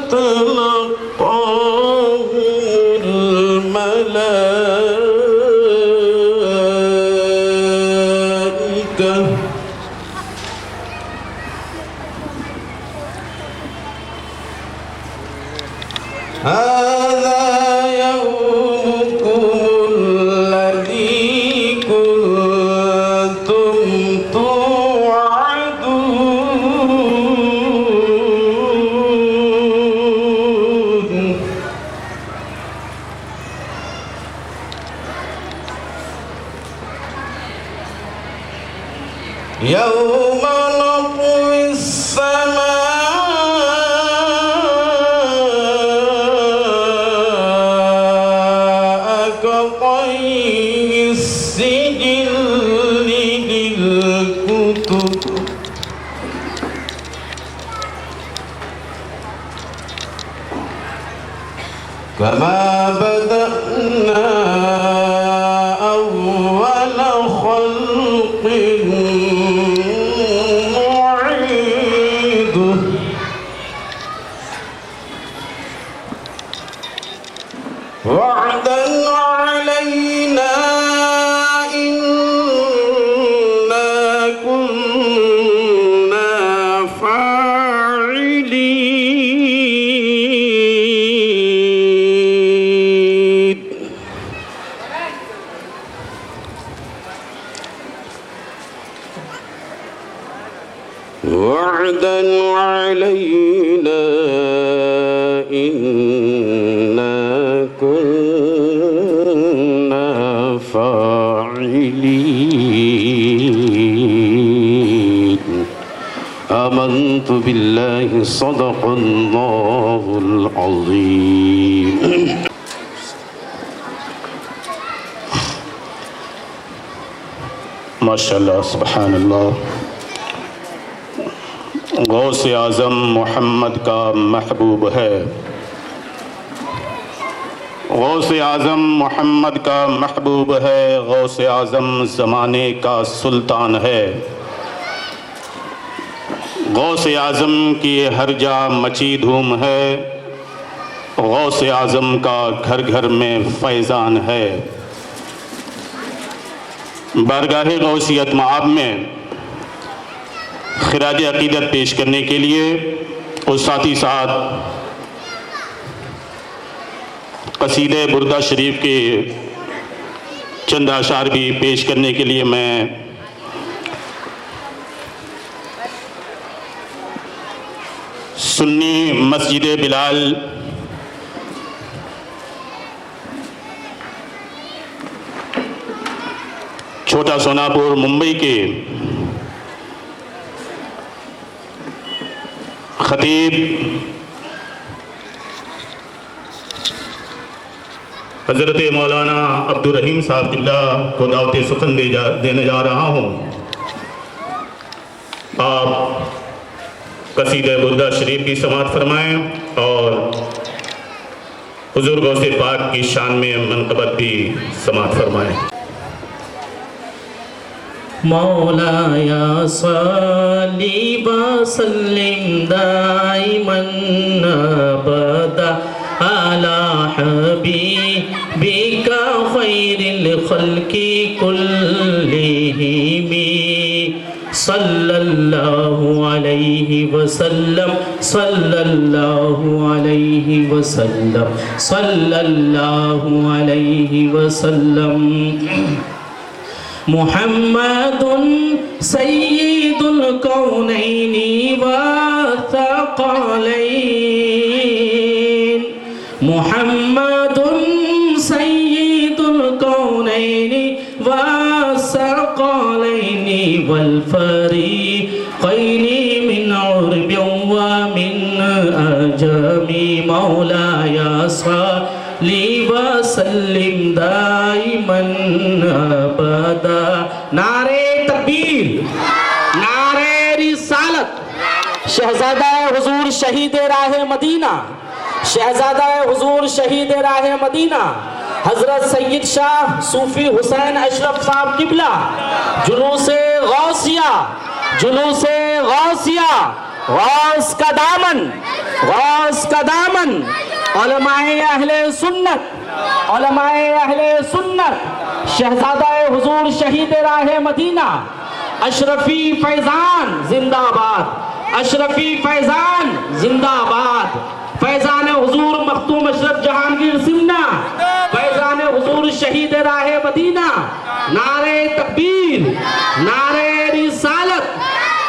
فتلقاه الملائكة هذا يومكم الذي كنتم توعدون يوم نطوي السماء كطي السجل للكتب كما بدأنا أول خلق نعيده وعدا علينا إنا كنا فاعلين وعدا علينا إنا كنا فاعلين آمنت بالله صدق الله العظيم ماشاءاللہ سبحان اللہ. غوث اعظم محمد کا محبوب ہے. غوث اعظم محمد کا محبوب ہے. غوث اعظم زمانے کا سلطان ہے. غوث اعظم کی ہر جا مچی دھوم ہے. غوث اعظم کا گھر گھر میں فیضان ہے. بارگاہ غوثیت مآب میں خراج عقیدت پیش کرنے کے لیے اور ساتھ ہی ساتھ قصیدہ بردہ شریف کے چند اشعار بھی پیش کرنے کے لیے میں سنی مسجد بلال چھوٹا سوناپور ممبئی کے خطیب حضرت مولانا عبدالرحیم صاحب قبلہ کو دعوت سخن دینے جا رہا ہوں. آپ قصیدہ بردہ شریف کی سماعت فرمائیں اور حضور غوث پاک کی شان میں منقبت بھی سماعت فرمائیں. مولایا صلی وسلم دائما ابدا علی حبیبک خیر الخلق کلہم صلی اللہ علیہ وسلم صلی اللہ علیہ وسلم صلی اللہ علیہ وسلم. محمد سید الکونین والثقلین محمد سید الکونین والثقلین والفریقین من عرب ومن عجم مولاي صلی وسلم دائما ابدا. نعرہ تکبیر، نعرہ رسالت. شہزادہ حضور شہید راہ مدینہ، شہزادہ حضور شہید راہ مدینہ حضرت سید شاہ صوفی حسین اشرف صاحب قبلہ جلوس غوثیہ، جلوس غوثیہ، غوث کا دامن، غوث کا کا دامن علماء اہل سنت شہزادہ حضور شہید راہ مدینہ اشرفی فیضان زندہ باد، اشرفی فیضان زندہ باد، فیضان حضور مختوم اشرف جہانگیر سمنا، فیضان حضور شہید راہ مدینہ، نعرہ تکبیر، نعرہ رسالت،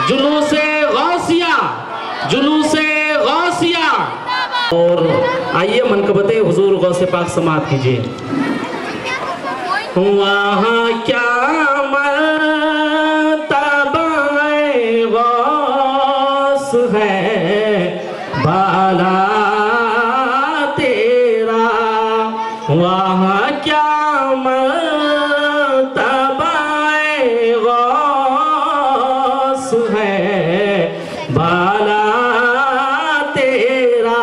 جلوس غوثیہ، جلوس غوثیہ۔ اور آئیے منقبت حضور غوث پاک سماعت کیجئے۔ وہاں کیا مرتبہ غوث ہے بالا تیرا، وہاں کیا مرتبہ غوث ہے بالا تیرا،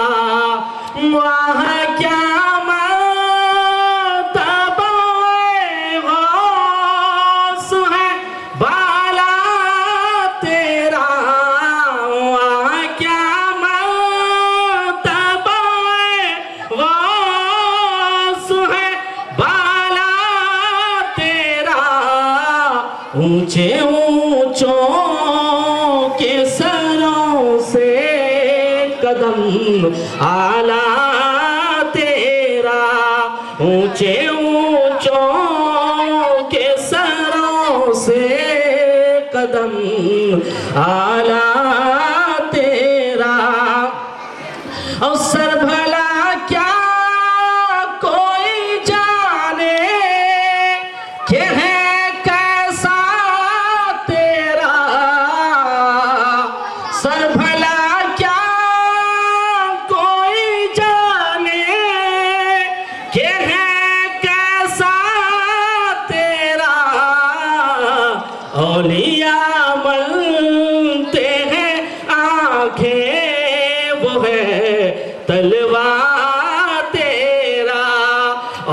وہاں کیا اونچے اونچوں کے سروں سے قدم اعلیٰ تیرا، اونچے اونچوں کے سروں سے قدم اعلیٰ تیرا، اور سر بھلا کیا کوئی جانے کہ ہے سر بھلا کیا کوئی جانے کہ ہے کیسا تیرا، اولیاء ملتے ہیں آنکھیں وہ ہے تلوار تیرا،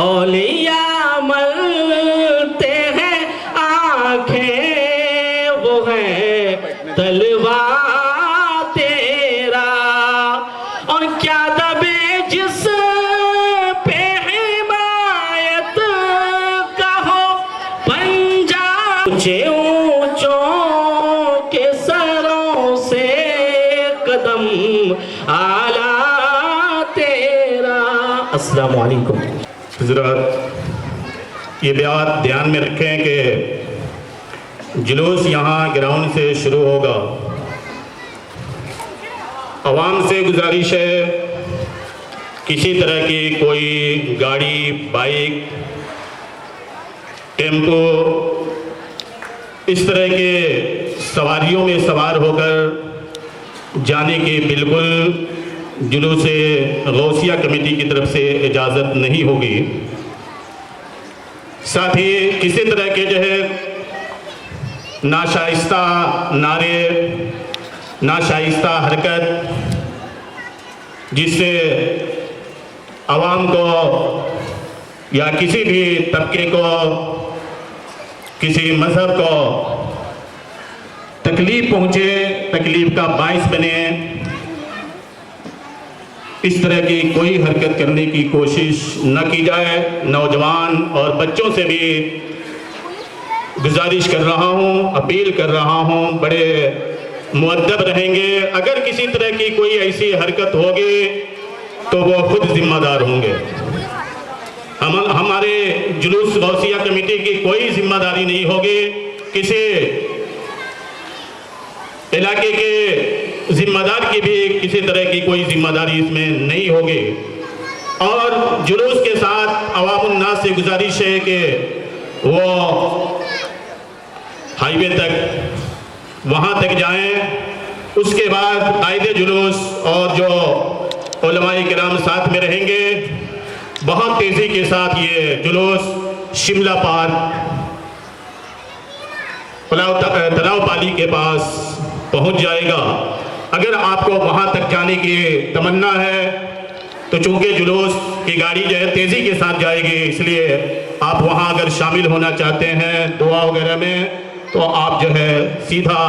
اولیاء ملتے ہیں آنکھیں وہ ہے تلوار تیرا، اور کیا دبے جس پہ حمایت کا ہو پنجہ، اونچے اونچوں کے سروں سے قدم اعلیٰ تیرا۔ السلام علیکم۔ حضرات یہ بات دھیان میں رکھیں کہ جلوس یہاں گراؤنڈ سے شروع ہوگا، عوام سے گزارش ہے کسی طرح کی کوئی گاڑی، بائک، ٹیمپو اس طرح کے سواریوں میں سوار ہو کر جانے کی بالکل جلوس غوثیہ کمیٹی کی طرف سے اجازت نہیں ہوگی۔ ساتھ ہی کسی طرح کے جو ہے ناشائستہ نعرے، ناشائستہ حرکت جس سے عوام کو یا کسی بھی طبقے کو، کسی مذہب کو تکلیف پہنچے، تکلیف کا باعث بنے، اس طرح کی کوئی حرکت کرنے کی کوشش نہ کی جائے۔ نوجوان اور بچوں سے بھی گزارش کر رہا ہوں، اپیل کر رہا ہوں، بڑے مؤدب رہیں گے۔ اگر کسی طرح کی کوئی ایسی حرکت ہوگی تو وہ خود ذمہ دار ہوں گے۔ ہمارے جلوس غوثیہ کمیٹی کی کوئی ذمہ داری نہیں ہوگی، کسی علاقے کے ذمہ دار کی بھی کسی طرح کی کوئی ذمہ داری اس میں نہیں ہوگی۔ اور جلوس کے ساتھ عوام الناس سے گزارش ہے کہ وہ ہائی وے تک، وہاں تک جائیں۔ اس کے بعد قائد جلوس اور جو علماء کرام ساتھ میں رہیں گے، بہت تیزی کے ساتھ یہ جلوس شملہ پارک تلاؤ پالی کے پاس پہنچ جائے گا۔ اگر آپ کو وہاں تک جانے کی تمنا ہے تو چونکہ جلوس کی گاڑی جو ہے تیزی کے ساتھ جائے گی، اس لیے آپ وہاں اگر شامل ہونا چاہتے ہیں دعا وغیرہ میں، تو آپ جو ہے سیدھا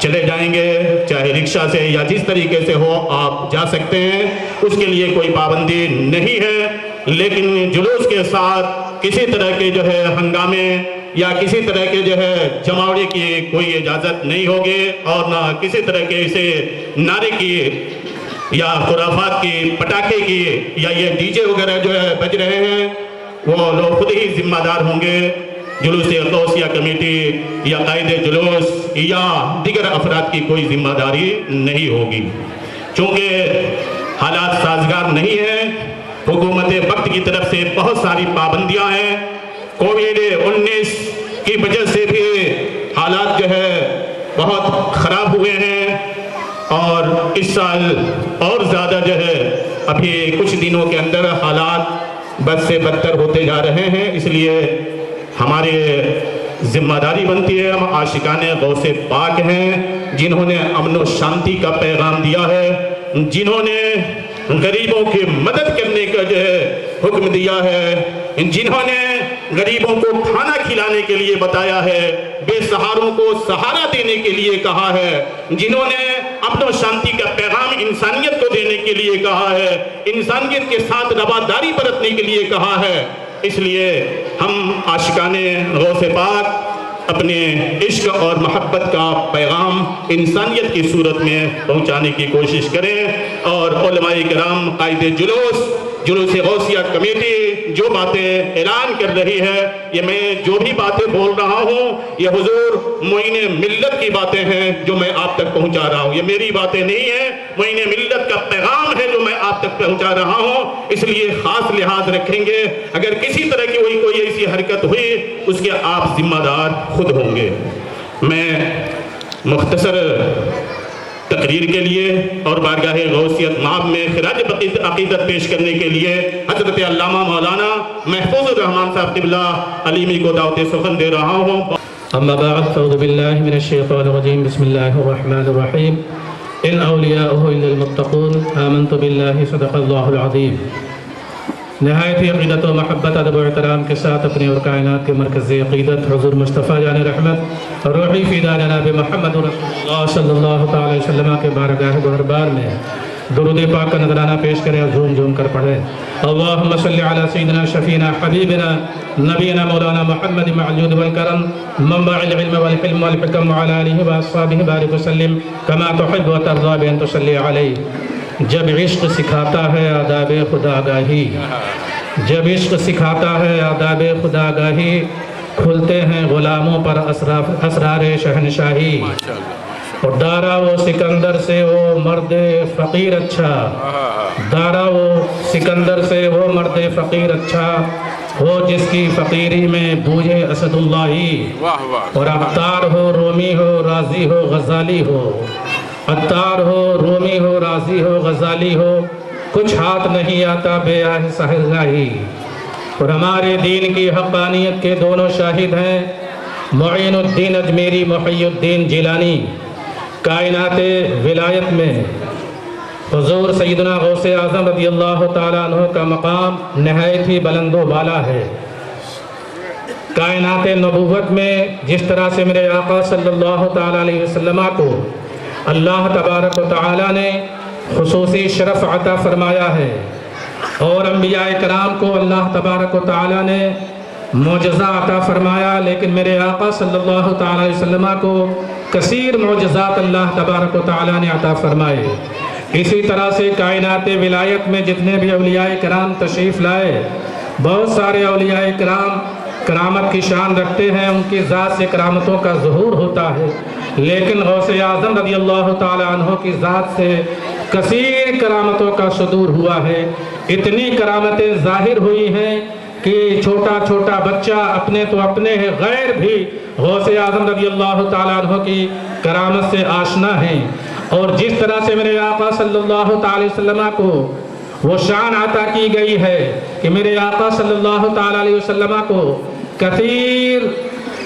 چلے جائیں گے، چاہے رکشہ سے یا جس طریقے سے ہو آپ جا سکتے ہیں، اس کے لیے کوئی پابندی نہیں ہے، لیکن جلوس کے ساتھ کسی طرح کے جو ہے ہنگامے یا کسی طرح کے جو ہے جماوڑی کی کوئی اجازت نہیں ہوگی، اور نہ کسی طرح کے اسے نعرے کی یا خرافات کی، پٹاخے کی یا یہ ڈی جے وغیرہ جو ہے بج رہے ہیں، وہ لوگ خود ہی ذمہ دار ہوں گے۔ جلوس غوثیہ کمیٹی یا قائد جلوس یا دیگر افراد کی کوئی ذمہ داری نہیں ہوگی، چونکہ حالات سازگار نہیں ہیں۔ حکومت وقت کی طرف سے بہت ساری پابندیاں ہیں، کووڈ-19 کی وجہ سے بھی حالات جو ہے بہت خراب ہوئے ہیں، اور اس سال اور زیادہ جو ہے ابھی کچھ دنوں کے اندر حالات بد سے بدتر ہوتے جا رہے ہیں۔ اس لیے ہماری ذمہ داری بنتی ہے، ہم عاشقان غوث پاک ہیں جنہوں نے امن و شانتی کا پیغام دیا ہے، جنہوں نے غریبوں کی مدد کرنے کا جو ہے حکم دیا ہے، جنہوں نے غریبوں کو کھانا کھلانے کے لیے بتایا ہے، بے سہاروں کو سہارا دینے کے لیے کہا ہے، جنہوں نے امن و شانتی کا پیغام انسانیت کو دینے کے لیے کہا ہے، انسانیت کے ساتھ رواداری برتنے کے لیے کہا ہے۔ اس لیے ہم عاشقان غوث پاک اپنے عشق اور محبت کا پیغام انسانیت کی صورت میں پہنچانے کی کوشش کریں، اور علماء کرام، قائد جلوس غوثیہ کمیٹی جو باتیں اعلان کر رہی ہے، یہ میں جو بھی باتیں بول رہا ہوں یہ حضور معین ملت کی باتیں ہیں جو میں آپ تک پہنچا رہا ہوں، یہ میری باتیں نہیں ہیں، معین ملت کا پیغام ہے جو میں آپ تک پہنچا رہا ہوں۔ اس لیے خاص لحاظ رکھیں گے، اگر کسی طرح کی کوئی ایسی حرکت ہوئی اس کے آپ ذمہ دار خود ہوں گے۔ میں مختصر تقریر کے لیے اور بارگاہ غوثیت مآب میں خراج عقیدت پیش کرنے کے لیے حضرت علامہ مولانا محفوظ الرحمان صاحب قبلہ علیمی کو دعوت سخن دے رہا ہوں۔ اما بعد فاعوذ باللہ من الشیطان الرجیم، بسم اللہ الرحمن الرحیم، ان اولیاءہ الا المتقون، آمنت باللہ، صدق اللہ العظیم۔ نہایت ہی عقیدت و محبت، ادب و احترام کے ساتھ اپنے اور کائنات کے مرکز عقیدت حضور مصطفیٰ جان رحمت روحی فدا جناب محمد رسول اللہ صلی اللہ تعالی وسلم کے بارگاہ گہربار میں درود پاک کا نذرانہ پیش کریں اور جھوم جھوم کر پڑھیں۔ اللہم صلی علی سیدنا شفینا حبیبنا نبینا مولانا محمد مع الجود والکرم منبع العلم والحلم والحکم وعلی آلہ واصحابہ بارک وسلم کما تحب و ترضی بان تصلی علیہ۔ جب عشق سکھاتا ہے آداب خداگاہی، جب عشق سکھاتا ہے آداب خداگاہی، کھلتے ہیں غلاموں پر اسرار شہنشاہی۔ اور دارا وہ سکندر سے وہ مرد فقیر اچھا، دارا وہ سکندر سے وہ مرد فقیر اچھا، ہو جس کی فقیری میں بوجھے اسد اللہی۔ اور عطار ہو، رومی ہو، رازی ہو، غزالی ہو، عطار ہو، رومی ہو، رازی ہو، غزالی ہو، کچھ ہاتھ نہیں آتا بے آہ سحرگاہی۔ اور ہمارے دین کی حقانیت کے دونوں شاہد ہیں، معین الدین اجمیری، محی الدین جیلانی۔ کائنات ولایت میں حضور سیدنا غوث اعظم رضی اللہ تعالیٰ عنہ کا مقام نہایت ہی بلند و بالا ہے۔ کائنات نبوت میں جس طرح سے میرے آقا صلی اللہ تعالیٰ علیہ وسلم کو اللہ تبارک و تعالیٰ نے خصوصی شرف عطا فرمایا ہے، اور انبیاء کرام کو اللہ تبارک و تعالیٰ نے معجزہ عطا فرمایا، لیکن میرے آقا صلی اللہ تعالیٰ علیہ وسلم کو کثیر معجزات اللہ تبارک و تعالیٰ نے عطا فرمائے۔ اسی طرح سے کائنات ولایت میں جتنے بھی اولیاء کرام تشریف لائے، بہت سارے اولیاء کرام کرامت کی شان رکھتے ہیں، ان کی ذات سے کرامتوں کا ظہور ہوتا ہے، لیکن غوث اعظم رضی اللہ تعالیٰ عنہ کی ذات سے کثیر کرامتوں کا صدور ہوا ہے۔ اتنی کرامتیں ظاہر ہوئی ہیں کہ چھوٹا چھوٹا بچہ اپنے تو اپنے ہے، غیر بھی غوث اعظم رضی اللہ تعالیٰ عنہ کی کرامت سے آشنا ہیں۔ اور جس طرح سے میرے آقا صلی اللہ تعالی وسلم کو وہ شان عطا کی گئی ہے کہ میرے آقا صلی اللہ تعالی علیہ وسلم کو کثیر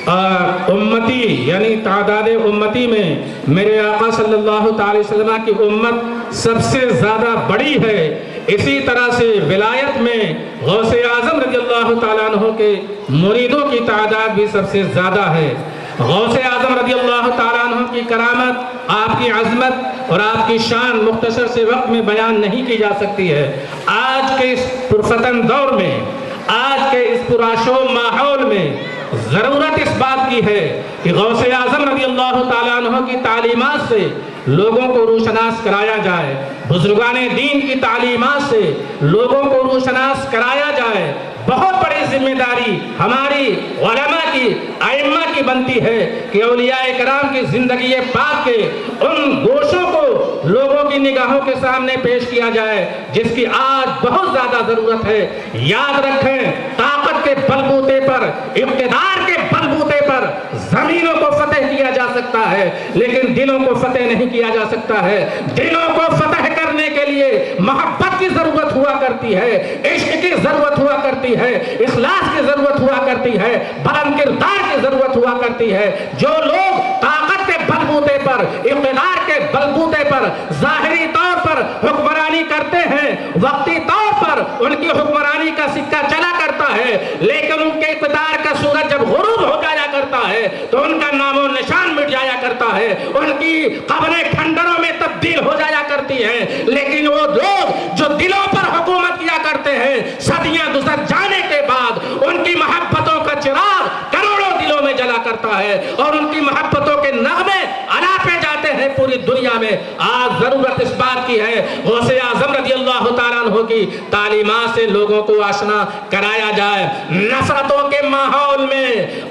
امتی یعنی تعداد امتی میں میرے آقا صلی اللہ تعالی وسلم کی امت سب سے زیادہ بڑی ہے، اسی طرح سے ولایت میں غوث اعظم رضی اللہ تعالیٰ عنہ کے مریدوں کی تعداد بھی سب سے زیادہ ہے۔ غوث اعظم رضی اللہ تعالیٰ عنہ کی کرامت، آپ کی عظمت اور آپ کی شان مختصر سے وقت میں بیان نہیں کی جا سکتی ہے۔ آج کے اس پرفتن دور میں، آج کے اس پرآشوب ماحول میں ضرورت اس بات کی ہے کہ غوث اعظم رضی اللہ تعالیٰ عنہ کی تعلیمات سے لوگوں کو روشناس کرایا جائے، بزرگان دین کی تعلیمات سے لوگوں کو روشناس کرایا جائے۔ بہت بڑی ذمہ داری ہماری علماء کی، ائمہ کی بنتی ہے کہ اولیاء کرام کی زندگی پاک کے ان گوشوں کو لوگوں کی نگاہوں کے سامنے پیش کیا جائے جس کی آج بہت زیادہ ضرورت ہے۔ یاد رکھیں، طاقت کے بلبوتے پر، اقتدار کے بلبوتے پر زمینوں کو فتح کیا جا سکتا ہے، لیکن دلوں کو فتح نہیں کیا جا سکتا ہے۔ دلوں کو فتح کرنے کے لیے محبت کی ضرورت ہوا کرتی ہے، عشق کی ضرورت ہوا کرتی ہے، اخلاص کی ضرورت ہوا کرتی ہے، بلند کردار کی ضرورت ہوا کرتی ہے۔ جو لوگ طاقت کے بلبوتے پر، اقتدار کے بلبوتے پر ظاہری طور پر حکمرانی کرتے ہیں، وقتی طور پر ان کی حکمرانی کا سکہ چلا کرتا ہے، لیکن ان کے اقتدار کا سورج جب غروب ہو جایا کرتا ہے تو ان کا نام و نشان مٹ جایا کرتا ہے، ان کی قبریں کھنڈروں میں تبدیل ہو جایا کرتی ہیں۔ لیکن وہ لوگ جو دلوں پر حکومت کیا کرتے ہیں، صدیاں گزر جانے کے بعد ان کی محبتوں کا چراغ کروڑوں دلوں میں جلا کرتا ہے اور ان کی محبتوں کے نغمے الاپے جاتے ہیں پوری دنیا میں۔ آج ضرورت اس بات کی ہے غوث اعظم رضی اللہ تعالیٰ عنہ کی تعلیمات سے لوگوں کو آشنا کرایا جائے۔ نفرتوں کے ماحول میں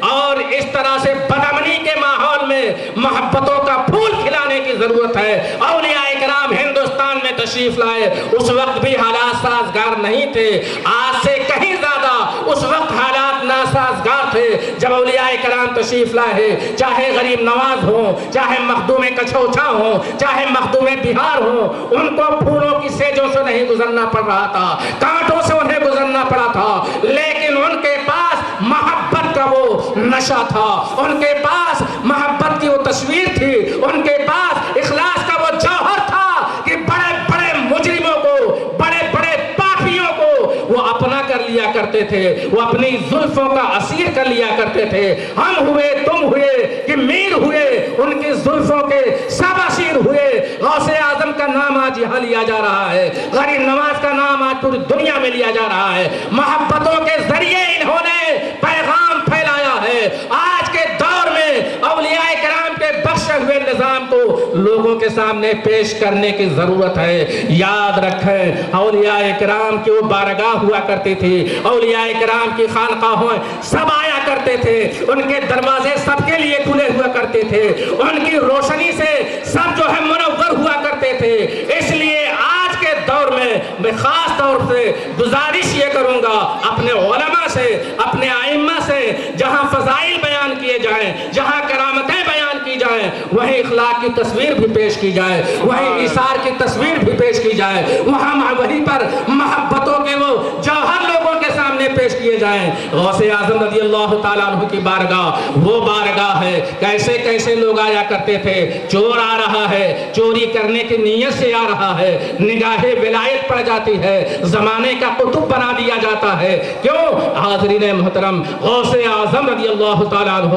اور اس طرح سے بدامنی کے ماحول میں محبتوں کا پھول کھلانے کی ضرورت ہے۔ اولیاء کرام ہندوستان میں تشریف لائے، اس وقت بھی حالات سازگار نہیں تھے، آج سے کہیں زیادہ اس وقت حالات ناسازگار تھے جب اولیاء کرام تشریف لائے، چاہے غریب نواز ہوں، چاہے مخدوم کچھوچھا ہوں، چاہے مخدوم بہار ہوں، ان کو پھولوں کی سیجوں سے نہیں گزرنا پڑ رہا تھا، کانٹوں سے انہیں گزرنا پڑا تھا، لیکن ان کے پاس محبت کا وہ نشہ تھا، ان کے پاس محبت کی وہ تصویر تھی، ان کے پاس اخلاص کا وہ جوہر تھا کہ بڑے بڑے مجرموں کو، بڑے بڑے پاپیوں کو وہ اپنا کر لیا کرتے تھے، وہ اپنی زلفوں کا اسیر کر لیا کرتے تھے۔ ہم ہوئے، تم ہوئے کہ میر ہوئے، ان کی زلفوں کے سب اسیر ہوئے۔ غوث اعظم کا نام آج یہاں لیا جا رہا ہے، غریب نواز کا نام آج پوری دنیا میں لیا جا رہا ہے۔ محبتوں کے ذریعے انہوں نے پیغام پھیلایا ہے۔ آج کے دور میں اولیاء کرام کے بخشے ہوئے نظام کو لوگوں کے سامنے پیش کرنے کی ضرورت ہے۔ یاد رکھیں، اولیاء کرام کی وہ بارگاہ ہوا کرتی تھی، اولیاء کرام کی خانقاہوں سب آیا کرتے تھے، ان کے دروازے سب کے لیے کھلے ہوا کرتے تھے، ان کی روشنی سے سب جو ہے منور ہوا کرتے تھے۔ اس لیے آج کے دور میں خاص طور سے گزارش یہ کروں گا اپنے علماء سے، اپنے ائمہ سے، جہاں فضائل بیان کیے جائیں، جہاں کرامتیں بیان کی جائیں، وہیں اخلاق کی تصویر بھی پیش کی جائے، وہیں ایثار کی تصویر بھی پیش کی جائے، وہیں پر محبتوں کے وہ جوہر لوگوں کے سامنے پیش کیے جائیں۔ غوث اعظم رضی اللہ تعالیٰ عنہ کی بارگاہ وہ بارگاہ ہے، کیسے کیسے لوگ آیا کرتے تھے۔ چور آ رہا ہے، چوری کرنے کی نیت سے آ رہا ہے، نگاہ ولایت پڑ جاتی ہے، زمانے کا قطب بنا دیا جاتا ہے۔ کیوں؟ حاضرین محترم، غوث اعظم رضی اللہ تعالیٰ عنہ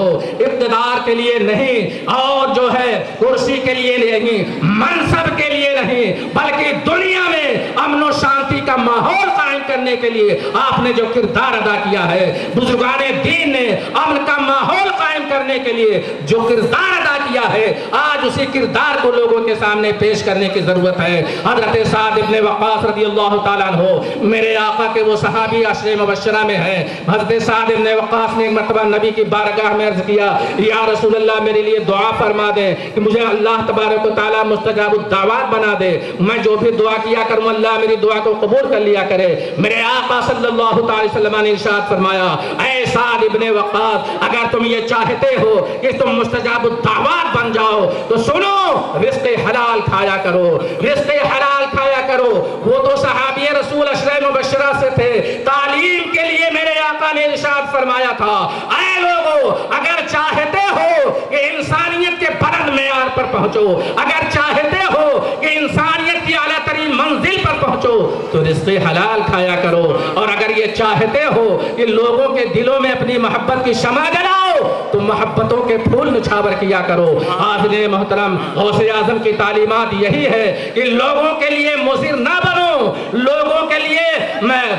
اقتدار کے لیے نہیں اور جو ہے کرسی کے لیے نہیں، منصب کے لیے نہیں، بلکہ دنیا میں امن و شانتی کا ماحول قائم کرنے کے لیے آپ نے جو کردار ادا کیا ہے، بزرگان دین نے امن کا ماحول قائم کرنے کے لیے جو کردار ادا کیا ہے، آج اسی کردار کو لوگوں کے سامنے پیش کرنے کی ضرورت ہے۔ حضرت سعد ابن وقاص رضی اللہ تعالیٰ عنہ میرے آقا کے وہ صحابی عشرہ مبشرہ میں ہیں۔ حضرت سعد ابن وقاص نے ایک مرتبہ نبی کی بارگاہ میں عرض کیا، یا رسول اللہ میرے لیے دعا فرما دیں کہ مجھے اللہ تبارک و تعالیٰ مستجاب الدعوات بنا دے، میں جو بھی دعا کیا کروں اللہ میری دعا کو قبول کر لیا کرے۔ میرے آقا صلی اللہ علیہ وسلم نے ارشاد فرمایا، اے سعد ابن وقاص، اگر تم یہ چاہتے ہو کہ تم مستجاب الدعوات بن جاؤ تو سنو، رزق حلال کھایا کرو، رزق حلال کھایا کرو۔ وہ تو صحابی رسول عشرہ مبشرہ سے تھے، تعلیم کے لیے میرے آقا نے ارشاد فرمایا تھا، اے لوگو اگر چاہتے ہو کہ انسانیت کے بلند معیار پر پہنچو، اگر چاہتے ہو کہ انسانیت کی اعلیٰ ترین منزل پر پہنچو تو رزق حلال کھایا کرو، اور اگر یہ چاہتے ہو کہ لوگوں کے دلوں میں اپنی محبت کی شمع جلاؤ تو محبتوں کے پھول نچھاور کیا کرو۔ حاضرین محترم، غوث اعظم کی تعلیمات یہی ہے کہ لوگوں کے لیے مضر نہ بنو، لوگوں کے لیے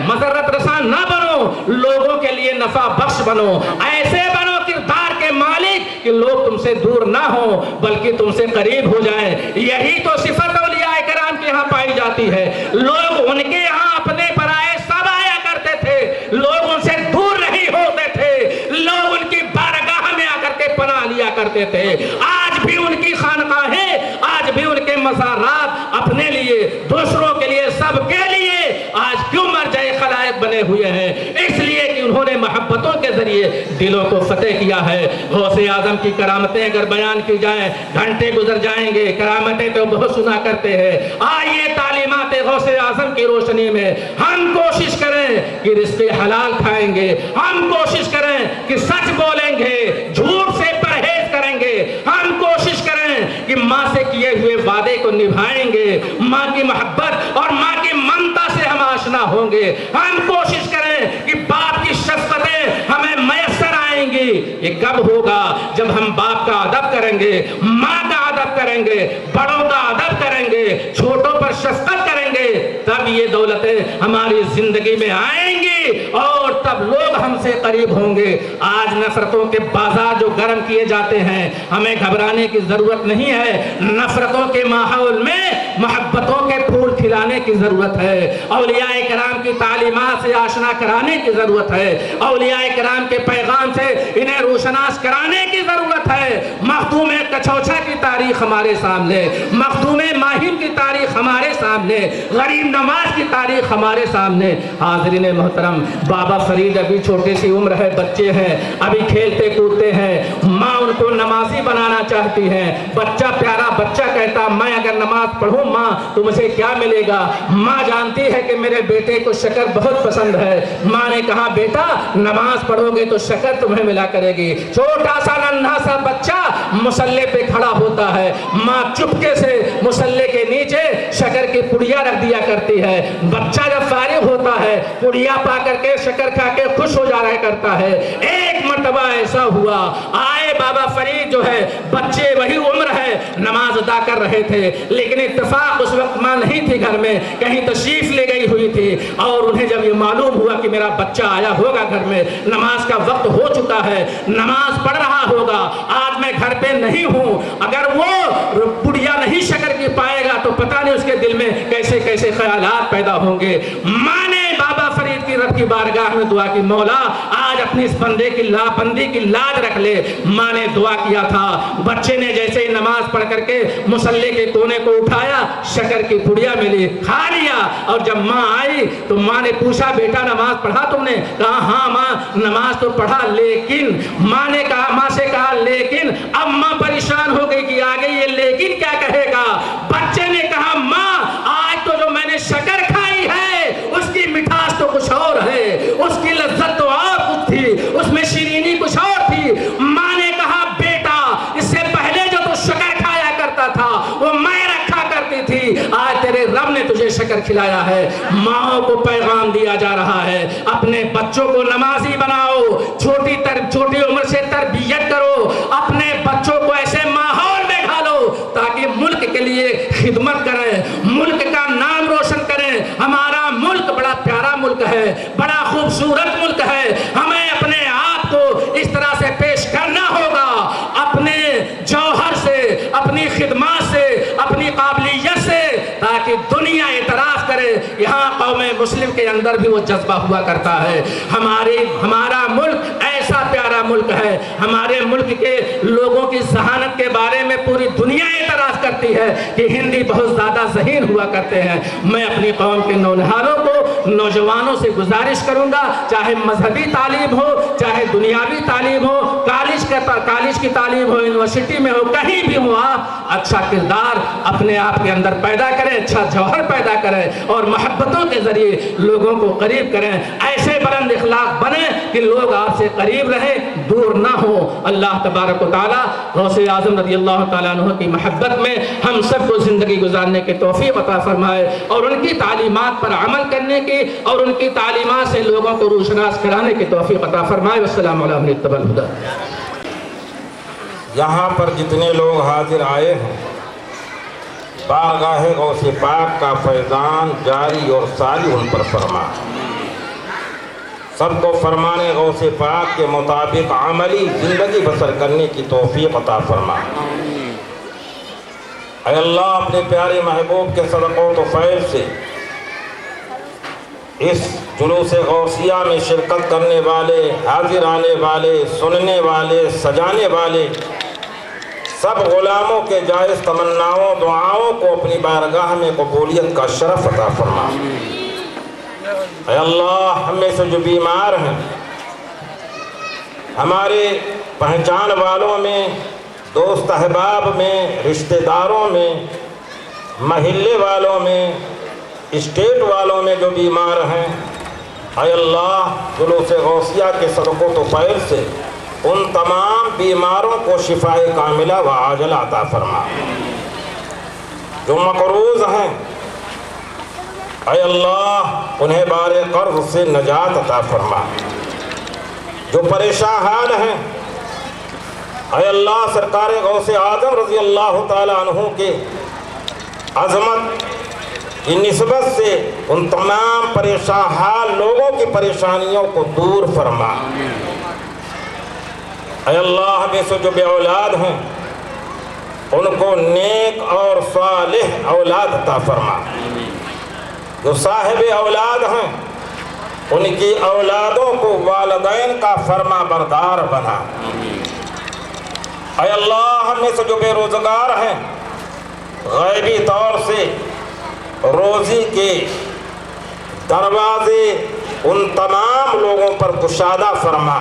مضرت رسان نہ بنو، لوگوں کے لیے نفع بخش بنو، ایسے بنو کردار کے مالک کہ لوگ تم سے دور نہ ہوں بلکہ تم سے قریب ہو جائیں۔ یہی تو صفت اولیاء کرام کے ہاں پائی جاتی ہے۔ لوگ ان کے ہاں اپنے پرائے سب آیا کرتے تھے، لوگ ان سے دور نہیں ہوتے تھے، لوگ ان کی بارگاہ میں آ کر کے پناہ لیا کرتے تھے۔ آج بھی ان کی خانقاہیں، آج بھی ان کے مزارات اپنے لیے، دوسروں کے لیے، سب کے لیے آج کیوں مرجع خلائق بنے ہوئے ہیں؟ اس لیے کہ انہوں نے محبتوں کے ذریعے دلوں کو فتح کیا ہے۔ غوث اعظم کی کرامتیں اگر بیان کی جائیں گھنٹے گزر جائیں گے، کرامتیں تو بہت سنا کرتے ہیں۔ آئیے تعلیمات غوث اعظم کی روشنی میں ہم کوشش کریں کہ رزق حلال کھائیں گے، ہم کوشش کریں کہ سچ بولیں گے، جھوٹ سے پرہیز کریں گے، ہم کوشش کریں کہ ماں سے کیے ہوئے وعدے کو نبھائیں گے، ماں کی محبت اور ماں کی ممتا سے ہم آشنا ہوں گے، ہم کوشش کریں کہ باپ کی شفقتیں ہمیں میسر آئیں گی۔ یہ کب ہوگا؟ جب ہم باپ کا ادب کریں گے، ماں کا ادب کریں گے، بڑوں کا ادب کریں گے، چھوٹوں پر شفقت کریں گے، تب یہ دولتیں ہماری زندگی میں آئیں گی اور تب لوگ ہم سے قریب ہوں گے۔ آج نفرتوں کے بازار جو گرم کیے جاتے ہیں، ہمیں گھبرانے کی ضرورت نہیں ہے۔ نفرتوں کے ماحول میں محبتوں کے پھول کھلانے کی ضرورت ہے، اولیاء کرام کی تعلیمات سے آشنا کرانے کی ضرورت ہے، اولیاء کرام کے پیغام سے انہیں روشناس کرانے کی ضرورت ہے۔ مخدوم کچھوچا کی تاریخ ہمارے سامنے، مخدوم ماہم کی تاریخ ہمارے سامنے، غریب نواز کی تاریخ ہمارے سامنے۔ حاضرین محترم، بابا فرید ابھی چھوٹی سی عمر ہے، بچے ہیں، ابھی کھیلتے کودتے ہیں، ماں ان کو نمازی بنانا چاہتی ہے۔ بچہ پیارا بچہ کہتا میں اگر نماز پڑھوں ماں تو مجھے کیا ملے گا؟ ماں جانتی ہے کہ میرے بیٹے کو شکر بہت پسند ہے۔ ماں نے کہا بیٹا نماز پڑھو گے تو شکر تمہیں ملا کرے گی۔ چھوٹا سا ننھا سا بچہ مصلی پہ کھڑا ہوتا ہے، ماں چپکے سے مصلی کے نیچے شکر کی پڑیا رکھ دیا کرتی ہے۔ بچہ جب فارغ ہوتا ہے پڑیا پا کر کے شکر کھا کے خوش ہو جا رہا کرتا ہے۔ ایک مرتبہ ایسا ہوا، آئے بابا فرید جو ہے، بچے وہی عمر ہے، نماز ادا کر رہے تھے، لیکن اتفاق اس وقت ماں نہیں تھی گھر میں، کہیں تشریف لے گئی ہوئی تھی، اور انہیں جب یہ معلوم ہوا کہ میرا بچہ آیا ہوگا گھر میں، نماز کا وقت ہو چکا ہے، نماز پڑھ رہا ہوگا، آج میں گھر پہ نہیں ہوں، اگر وہ پڑیا نہیں شکر کی پائے گا تو پتہ نہیں اس کے دل میں کیسے کیسے خیالات پیدا ہوں گے۔ ماں نے بابا فرید کی رب کی بارگاہ میں دعا کی، مولا آج اپنی اس بندے کی لاپندی کی لاج رکھ لے۔ ماں نے دعا کیا تھا، بچے نے جیسے ہی نماز پڑھ کر کے مصلی کے کونے کو اٹھایا، شکر کی پڑیا ملی، کھا لیا، اور جب ماں آئی تو ماں نے پوچھا بیٹا نماز پڑھا تم نے؟ کہا ہاں ماں نماز تو پڑھا، لیکن ماں نے کہا، ماں سے کہا لیکن، اب ماں پریشان ہو گئی کہ آگے یہ لیکن کیا کہے گا؟ بچے نے کہا ماں آج تو جو میں نے شکر کھائی ہے اس کی مٹھاس تو کچھ اور ہے، اس کی لذت تو اور کچھ تھی، اس میں شیرینی کچھ اور تھی۔ ماں نے کہا بیٹا اس سے پہلے جو تو شکر کھایا کرتا تھا وہ میں رکھا کرتی تھی، آج تیرے رب نے تجھے شکر کھلایا ہے۔ ماں کو پیغام دیا جا رہا ہے اپنے بچوں کو نمازی بناؤ، چھوٹی عمر سے تربیت کرو، اپنے بچوں کو ایسے ماحول میں ڈالو تاکہ ملک کے لیے خدمت کریں، ملک کا نام روشن کریں۔ ہمارا ملک بڑا پیارا ملک ہے، بڑا خوبصورت ملک ہے، ہمیں اپنے آپ کو اس طرح سے پیش کرنا ہوگا، اپنے جوہر سے، اپنی خدمات سے، اپنی قابلیت سے، تاکہ دنیا اعتراف کرے یہاں قوم مسلم کے اندر بھی وہ جذبہ ہوا کرتا ہے۔ ہمارا ملک ایسا پیارا ملک ہے، ہمارے ملک کے لوگوں کی ذہانت کے بارے میں پوری دنیا اعتراف کرتی ہے کہ ہندی بہت زیادہ ذہین ہوا کرتے ہیں۔ میں اپنی قوم کے نونہاروں کو، نوجوانوں سے گزارش کروں گا، چاہے مذہبی تعلیم ہو، چاہے دنیاوی تعلیم ہو، کالج کی تعلیم ہو، یونیورسٹی میں ہو، کہیں بھی ہو، آپ اچھا کردار اپنے آپ کے اندر پیدا کریں، اچھا جوہر پیدا کریں اور محبتوں کے ذریعے لوگوں کو قریب کریں، ایسے بلند اخلاق بنیں کہ لوگ آپ سے قریب رہیں، دور نہ ہوں۔ اللہ تبارک و تعالیٰ غوث اعظم رضی اللہ تعالیٰ عنہ کی محبت میں ہم سب کو زندگی گزارنے کی توفیق عطا فرمائے، اور ان کی تعلیمات پر عمل کرنے کی اور ان کی تعلیمات سے لوگوں کو روشناس کرانے کی توفیق عطا فرمائے۔ والسلام علیکم ورحمۃ اللہ۔ یہاں پر جتنے لوگ حاضر آئے ہیں بارگاہ غوث پاک کا فیضان جاری اور ساری ان پر فرما، سب کو فرمان غوث پاک کے مطابق عملی زندگی بسر کرنے کی توفیق عطا فرما۔ اے اللہ اپنے پیارے محبوب کے صدقوں و فیض سے اس جلوس غوثیہ میں شرکت کرنے والے، حاضر آنے والے، سننے والے، سجانے والے سب غلاموں کے جائز تمناؤں دعاؤں کو اپنی بارگاہ میں قبولیت کا شرف عطا فرما۔ اے اللہ ہم میں سے جو بیمار ہیں، ہمارے پہچان والوں میں، دوست احباب میں، رشتہ داروں میں، محلے والوں میں، اسٹیٹ والوں میں جو بیمار ہیں، اے اللہ جلوس غوثیہ کے صدقوں و فیض سے ان تمام بیماروں کو شفائے کاملہ و عاجلہ عطا فرما۔ جو مقروض ہیں اے اللہ انہیں بار قرض سے نجات عطا فرما۔ جو پریشان حال ہیں اے اللہ سرکار غوث اعظم رضی اللہ تعالی عنہ کے عظمت کی نسبت سے ان تمام پریشان حال لوگوں کی پریشانیوں کو دور فرما۔ اے اللہ ہمیں سے جو بے اولاد ہیں ان کو نیک اور صالح اولاد عطا فرما۔ جو صاحب اولاد ہیں ان کی اولادوں کو والدین کا فرما بردار بنا۔ اے اللہ ہمیں سے جو بے روزگار ہیں غیبی طور سے روزی کے دروازے ان تمام لوگوں پر کشادہ فرما،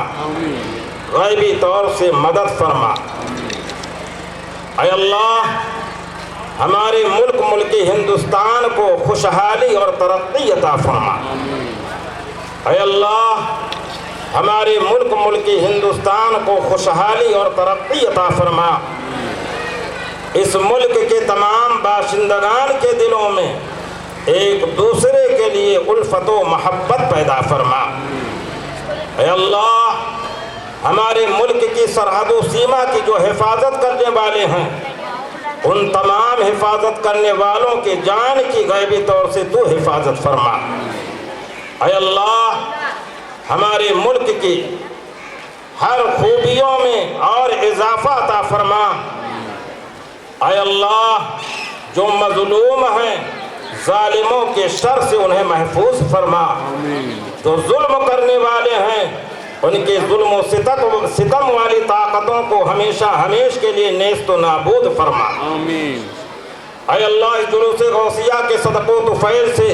غیبی طور سے مدد فرما۔ اے اللہ ہمارے ملک ہندوستان کو خوشحالی اور ترقی عطا فرما۔ اے اللہ ہمارے ملک ہندوستان کو خوشحالی اور ترقی عطا فرما۔ اس ملک کے تمام باشندگان کے دلوں میں ایک دوسرے کے لیے الفت و محبت پیدا فرما۔ اے اللہ ہمارے ملک کی سرحد و سیما کی جو حفاظت کرنے والے ہیں ان تمام حفاظت کرنے والوں کے جان کی غیبی طور سے تو حفاظت فرما۔ اے اللہ ہمارے ملک کی ہر خوبیوں میں اور اضافہ عطا فرما۔ اے اللہ جو مظلوم ہیں ظالموں کے شر سے انہیں محفوظ فرما۔ جو ظلم کرنے والے ہیں ان کے ظلم و ستم والی طاقتوں کو ہمیشہ ہمیش کے لیے نیست و نابود فرما۔ اے اللہ اس جلوس غوثیہ کے صدقوں و فیض سے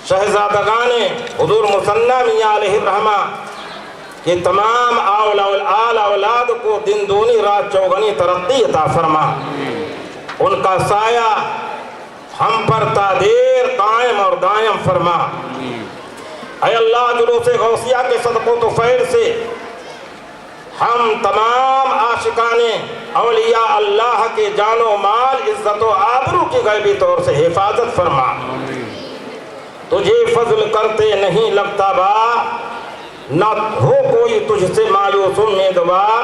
شہزادگان حضور مثنی میاں علیہ الرحمہ کہ تمام آل اولاد کو دن دونی رات چوگنی ترقی عطا فرما۔ ان کا سایہ ہم پر تا دیر قائم اور دائم فرما۔ اے اللہ جلوس غوثیہ کے صدقوں و فیض سے ہم تمام عاشقان اولیاء اللہ کے جان و مال عزت و آبرو کی غیبی طور سے حفاظت فرما۔ تجھے فضل کرتے نہیں لگتا با، نہ ہو کوئی تجھ سے مایوس امیدوار۔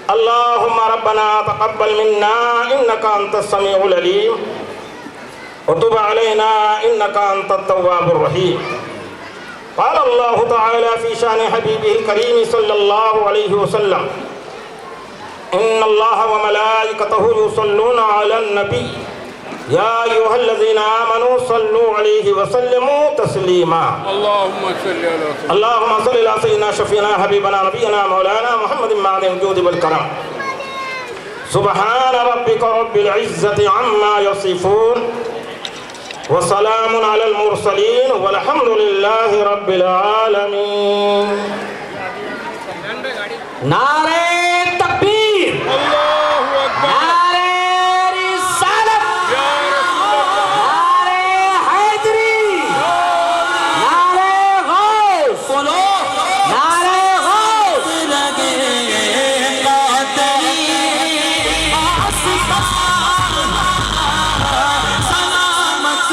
اللہم ربنا تقبل منا انکا انت السمیع العلیم وتب علینا انکا انت التواب الرحیم۔ قال اللہ تعالی فی شان حبیبہ الکریم صلی اللہ علیہ وسلم ان اللہ وملائکتہ یصلون علی النبی یا ایھا الذین آمنوا صلوا علیہ وسلموا تسلیما۔ اللہم صلی علی سیدنا شفیعنا حبیبنا نبینا مولانا محمد معدن الجود والکرم۔ سبحان ربک رب العزت عما یصفون وسلام علی المرسلین والحمد للہ رب العالمین۔ نعرہ تکبیر، نعرہ رسالت، نعرہ حیدری، نعرہ غوث، نعرہ غوث۔ سلامت